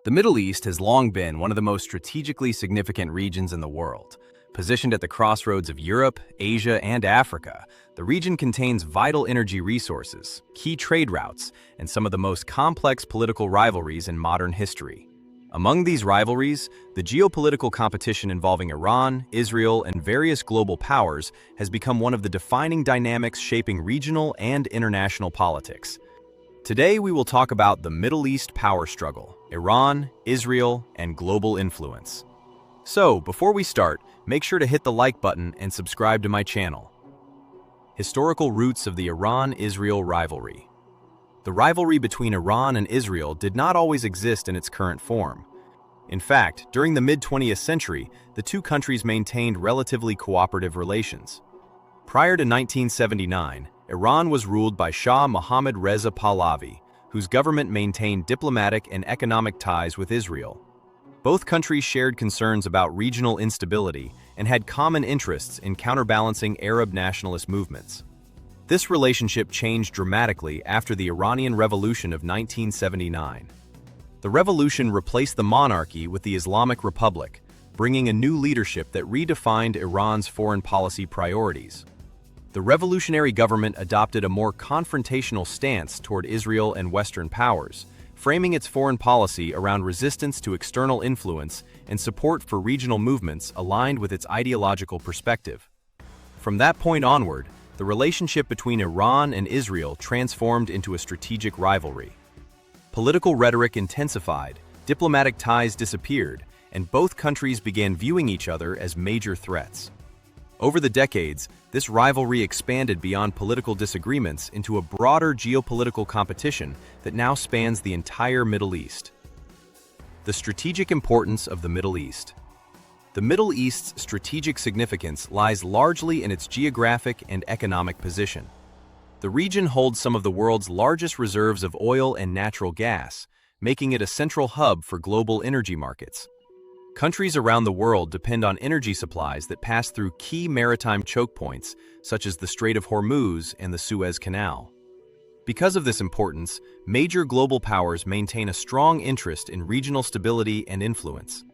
The Middle East has long been one of the most strategically significant regions in the world. Positioned at the crossroads of Europe, Asia, and Africa, the region contains vital energy resources, key trade routes, and some of the most complex political rivalries in modern history. Among these rivalries, the geopolitical competition involving Iran, Israel, and various global powers has become one of the defining dynamics shaping regional and international politics. Today we will talk about the Middle East power struggle, Iran, Israel, and global influence. So, before we start, make sure to hit the like button and subscribe to my channel. Historical roots of the Iran-Israel rivalry. The rivalry between Iran and Israel did not always exist in its current form. In fact, during the mid-20th century, the two countries maintained relatively cooperative relations. Prior to 1979, Iran was ruled by Shah Mohammad Reza Pahlavi, whose government maintained diplomatic and economic ties with Israel. Both countries shared concerns about regional instability and had common interests in counterbalancing Arab nationalist movements. This relationship changed dramatically after the Iranian Revolution of 1979. The revolution replaced the monarchy with the Islamic Republic, bringing a new leadership that redefined Iran's foreign policy priorities. The revolutionary government adopted a more confrontational stance toward Israel and Western powers, framing its foreign policy around resistance to external influence and support for regional movements aligned with its ideological perspective. From that point onward, the relationship between Iran and Israel transformed into a strategic rivalry. Political rhetoric intensified, diplomatic ties disappeared, and both countries began viewing each other as major threats. Over the decades, this rivalry expanded beyond political disagreements into a broader geopolitical competition that now spans the entire Middle East. The strategic importance of the Middle East. The Middle East's strategic significance lies largely in its geographic and economic position. The region holds some of the world's largest reserves of oil and natural gas, making it a central hub for global energy markets. Countries around the world depend on energy supplies that pass through key maritime choke points, such as the Strait of Hormuz and the Suez Canal. Because of this importance, major global powers maintain a strong interest in regional stability and influence.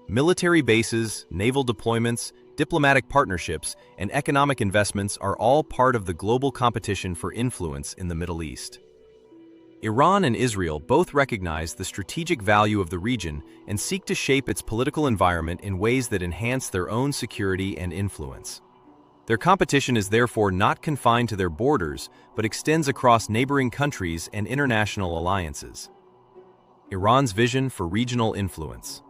Military bases, naval deployments, diplomatic partnerships, and economic investments are all part of the global competition for influence in the Middle East. Iran and Israel both recognize the strategic value of the region and seek to shape its political environment in ways that enhance their own security and influence. Their competition is therefore not confined to their borders, but extends across neighboring countries and international alliances. Iran's vision for regional influence.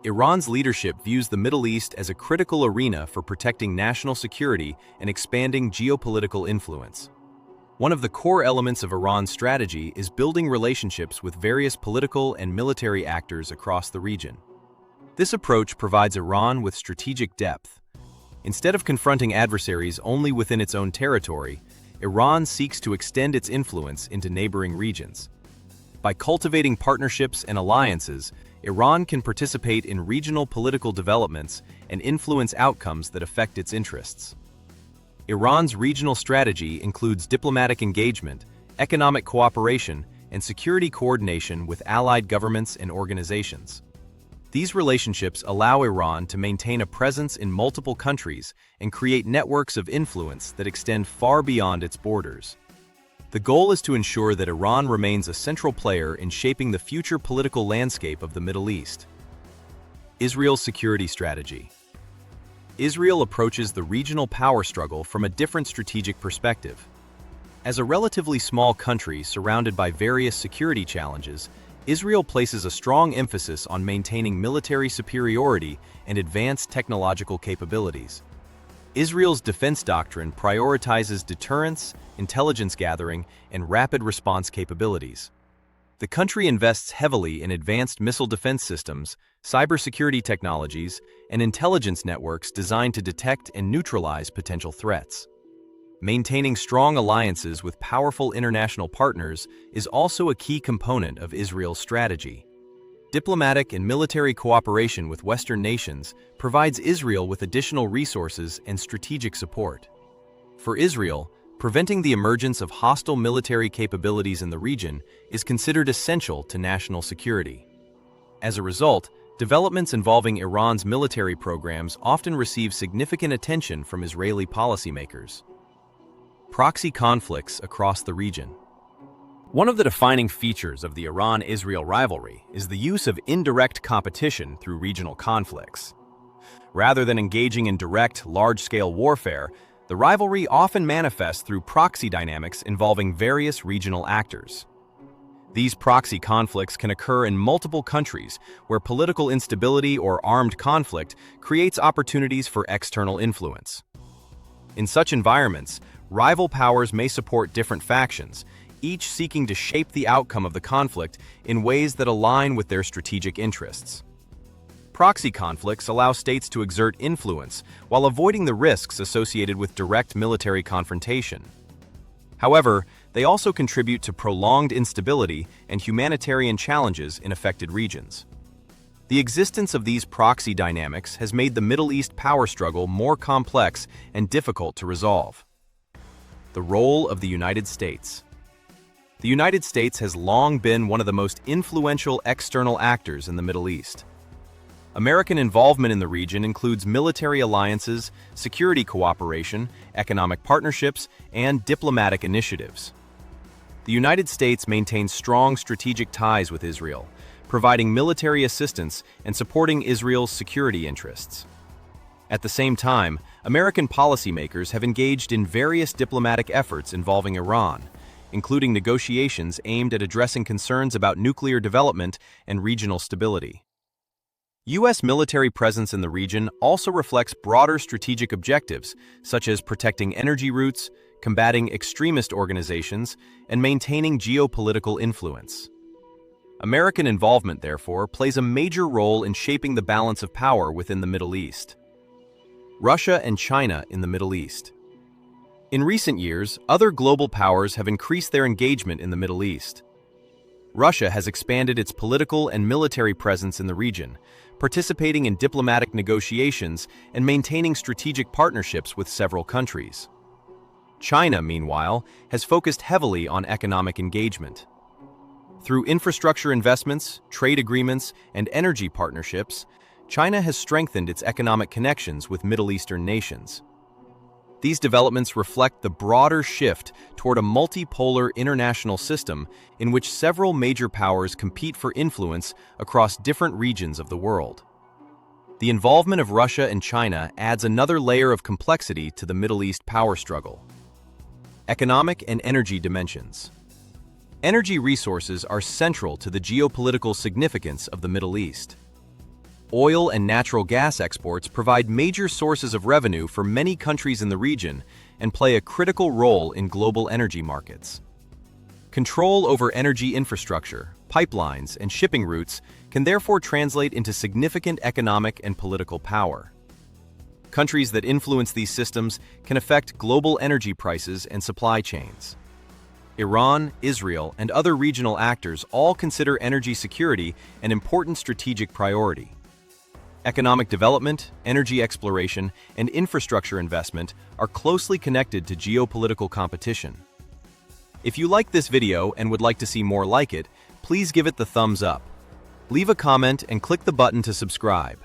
Iran's leadership views the Middle East as a critical arena for protecting national security and expanding geopolitical influence. One of the core elements of Iran's strategy is building relationships with various political and military actors across the region. This approach provides Iran with strategic depth. Instead of confronting adversaries only within its own territory, Iran seeks to extend its influence into neighboring regions. By cultivating partnerships and alliances, Iran can participate in regional political developments and influence outcomes that affect its interests. Iran's regional strategy includes diplomatic engagement, economic cooperation, and security coordination with allied governments and organizations. These relationships allow Iran to maintain a presence in multiple countries and create networks of influence that extend far beyond its borders. The goal is to ensure that Iran remains a central player in shaping the future political landscape of the Middle East. Israel's security strategy. Israel approaches the regional power struggle from a different strategic perspective. As a relatively small country surrounded by various security challenges, Israel places a strong emphasis on maintaining military superiority and advanced technological capabilities. Israel's defense doctrine prioritizes deterrence, intelligence gathering, and rapid response capabilities. The country invests heavily in advanced missile defense systems, cybersecurity technologies, and intelligence networks designed to detect and neutralize potential threats. Maintaining strong alliances with powerful international partners is also a key component of Israel's strategy. Diplomatic and military cooperation with Western nations provides Israel with additional resources and strategic support. For Israel, preventing the emergence of hostile military capabilities in the region is considered essential to national security. As a result, developments involving Iran's military programs often receive significant attention from Israeli policymakers. Proxy conflicts across the region. One of the defining features of the Iran-Israel rivalry is the use of indirect competition through regional conflicts. Rather than engaging in direct, large-scale warfare, the rivalry often manifests through proxy dynamics involving various regional actors. These proxy conflicts can occur in multiple countries where political instability or armed conflict creates opportunities for external influence. In such environments, rival powers may support different factions, each seeking to shape the outcome of the conflict in ways that align with their strategic interests. Proxy conflicts allow states to exert influence while avoiding the risks associated with direct military confrontation. However, they also contribute to prolonged instability and humanitarian challenges in affected regions. The existence of these proxy dynamics has made the Middle East power struggle more complex and difficult to resolve. The role of the United States. The United States has long been one of the most influential external actors in the Middle East. American involvement in the region includes military alliances, security cooperation, economic partnerships, and diplomatic initiatives. The United States maintains strong strategic ties with Israel, providing military assistance and supporting Israel's security interests. At the same time, American policymakers have engaged in various diplomatic efforts involving Iran, including negotiations aimed at addressing concerns about nuclear development and regional stability. U.S. military presence in the region also reflects broader strategic objectives, such as protecting energy routes, combating extremist organizations, and maintaining geopolitical influence. American involvement, therefore, plays a major role in shaping the balance of power within the Middle East. Russia and China in the Middle East. In recent years, other global powers have increased their engagement in the Middle East. Russia has expanded its political and military presence in the region, participating in diplomatic negotiations and maintaining strategic partnerships with several countries. China, meanwhile, has focused heavily on economic engagement. Through infrastructure investments, trade agreements, and energy partnerships, China has strengthened its economic connections with Middle Eastern nations. These developments reflect the broader shift toward a multipolar international system in which several major powers compete for influence across different regions of the world. The involvement of Russia and China adds another layer of complexity to the Middle East power struggle. Economic and energy dimensions. Energy resources are central to the geopolitical significance of the Middle East. Oil and natural gas exports provide major sources of revenue for many countries in the region and play a critical role in global energy markets. Control over energy infrastructure, pipelines, and shipping routes can therefore translate into significant economic and political power. Countries that influence these systems can affect global energy prices and supply chains. Iran, Israel, and other regional actors all consider energy security an important strategic priority. Economic development, energy exploration, and infrastructure investment are closely connected to geopolitical competition. If you like this video and would like to see more like it, please give it the thumbs up. Leave a comment and click the button to subscribe.